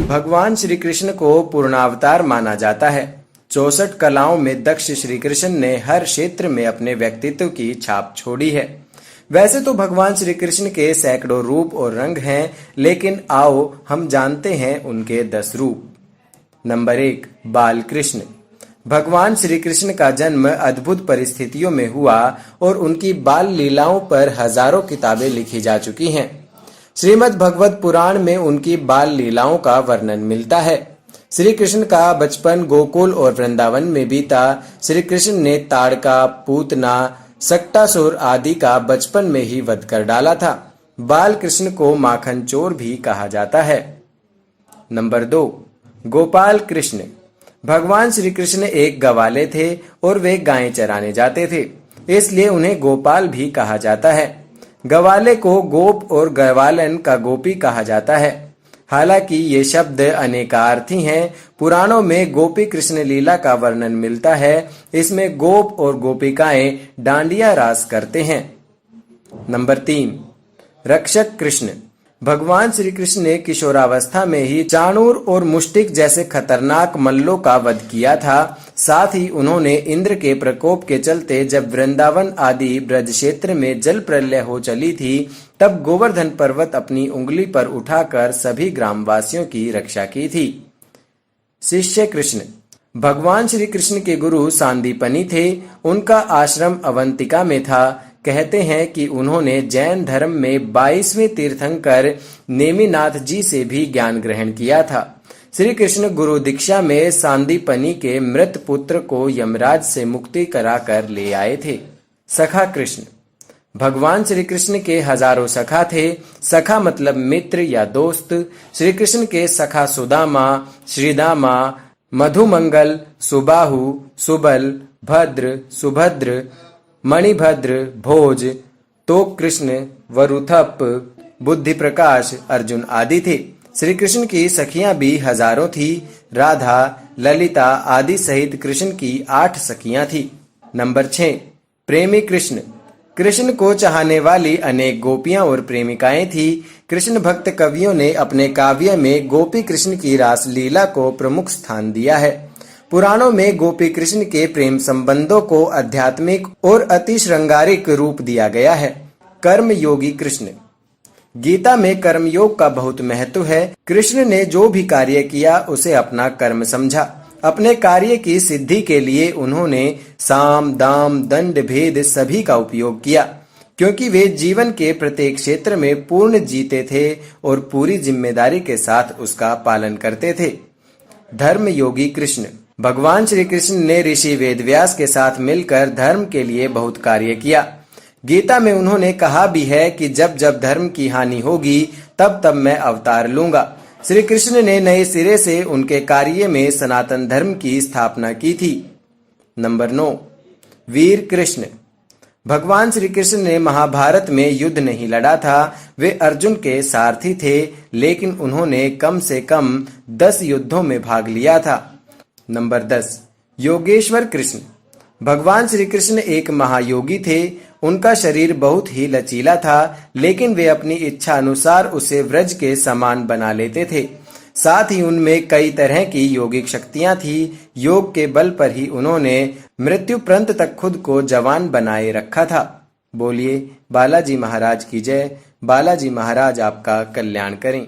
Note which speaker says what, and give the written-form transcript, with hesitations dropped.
Speaker 1: भगवान श्री कृष्ण को पूर्णावतार माना जाता है। 64 कलाओं में दक्ष श्री कृष्ण ने हर क्षेत्र में अपने व्यक्तित्व की छाप छोड़ी है। वैसे तो भगवान श्री कृष्ण के सैकड़ों रूप और रंग हैं, लेकिन आओ हम जानते हैं उनके 10 रूप। नंबर 1, बाल कृष्ण। भगवान श्री कृष्ण का जन्म अद्भुत परिस्थितियों में हुआ और उनकी बाल लीलाओं पर हजारों किताबें लिखी जा चुकी हैं। श्रीमद् भगवत पुराण में उनकी बाल लीलाओं का वर्णन मिलता है। श्री कृष्ण का बचपन गोकुल और वृंदावन में बीता। श्री कृष्ण ने ताड़का, पूतना, सक्टासुर आदि का बचपन में ही वध कर डाला था। बाल कृष्ण को माखन चोर भी कहा जाता है। नंबर 2, गोपाल कृष्ण। भगवान श्री कृष्ण एक गवाले थे और वे गायें चराने जाते थे, इसलिए उन्हें गोपाल भी कहा जाता है। गवाले को गोप और गवालन का गोपी कहा जाता है। हालांकि ये शब्द अनेकार्थी हैं। पुराणों में गोपी कृष्ण लीला का वर्णन मिलता है। इसमें गोप और गोपिकाएं डांडिया रास करते हैं। नंबर 3, रक्षक कृष्ण। भगवान श्री कृष्ण ने किशोरावस्था में ही चाणूर और मुष्टिक जैसे खतरनाक मल्लों का वध किया था। साथ ही उन्होंने इंद्र के प्रकोप के चलते जब वृंदावन आदि ब्रज क्षेत्र में जल प्रलय हो चली थी, तब गोवर्धन पर्वत अपनी उंगली पर उठाकर सभी ग्रामवासियों की रक्षा की थी। शिष्य कृष्ण। भगवान श्री कृष्ण के गुरु सांदीपनी थे। उनका आश्रम अवंतिका में था। कहते हैं कि उन्होंने जैन धर्म में 22वें तीर्थंकर नेमिनाथ जी से भी ज्ञान ग्रहण किया था। श्री कृष्ण गुरु दीक्षा में सांदीपनी के मृत पुत्र को यमराज से मुक्ति कराकर ले आए थे। सखा कृष्ण। भगवान श्री कृष्ण के हजारों सखा थे। सखा मतलब मित्र या दोस्त। श्री कृष्ण के सखा सुदामा, श्रीदामा, मधुमंगल, सुबाहु, सुबल, भद्र, सुभद्र, मणिभद्र, भोज, तोक कृष्ण, वरुथप, बुद्धि प्रकाश, अर्जुन आदि थे। श्री कृष्ण की सखियां भी हजारों थी। राधा, ललिता आदि सहित कृष्ण की 8 सखियां थी। नंबर 6, प्रेमी कृष्ण। कृष्ण को चाहने वाली अनेक गोपियां और प्रेमिकाएं थी। कृष्ण भक्त कवियों ने अपने काव्य में गोपी कृष्ण की रास लीला को प्रमुख स्थान दिया है। पुराणों में गोपी कृष्ण के प्रेम संबंधों को आध्यात्मिक और अति श्रृंगारिक रूप दिया गया है। कर्म योगी कृष्ण। गीता में कर्म योग का बहुत महत्व है। कृष्ण ने जो भी कार्य किया उसे अपना कर्म समझा। अपने कार्य की सिद्धि के लिए उन्होंने साम, दाम, दंड, भेद सभी का उपयोग किया, क्योंकि वे जीवन के प्रत्येक क्षेत्र में पूर्ण जीते थे और पूरी जिम्मेदारी के साथ उसका पालन करते थे। धर्म योगी कृष्ण। भगवान श्री कृष्ण ने ऋषि वेदव्यास के साथ मिलकर धर्म के लिए बहुत कार्य किया। गीता में उन्होंने कहा भी है कि जब जब धर्म की हानि होगी तब तब मैं अवतार लूंगा। श्री कृष्ण ने नए सिरे से उनके कार्य में सनातन धर्म की स्थापना की थी। नंबर 9, वीर कृष्ण। भगवान श्री कृष्ण ने महाभारत में युद्ध नहीं लड़ा था। वे अर्जुन के सारथी थे, लेकिन उन्होंने कम से कम 10 युद्धों में भाग लिया था। नंबर 10, योगेश्वर कृष्ण। भगवान श्री कृष्ण एक महायोगी थे। उनका शरीर बहुत ही लचीला था, लेकिन वे अपनी इच्छा अनुसार उसे व्रज के समान बना लेते थे। साथ ही उनमें कई तरह की योगिक शक्तियां थी। योग के बल पर ही उन्होंने मृत्यु पर्यंत तक खुद को जवान बनाए रखा था। बोलिए बालाजी महाराज की जय। बालाजी महाराज आपका कल्याण करें।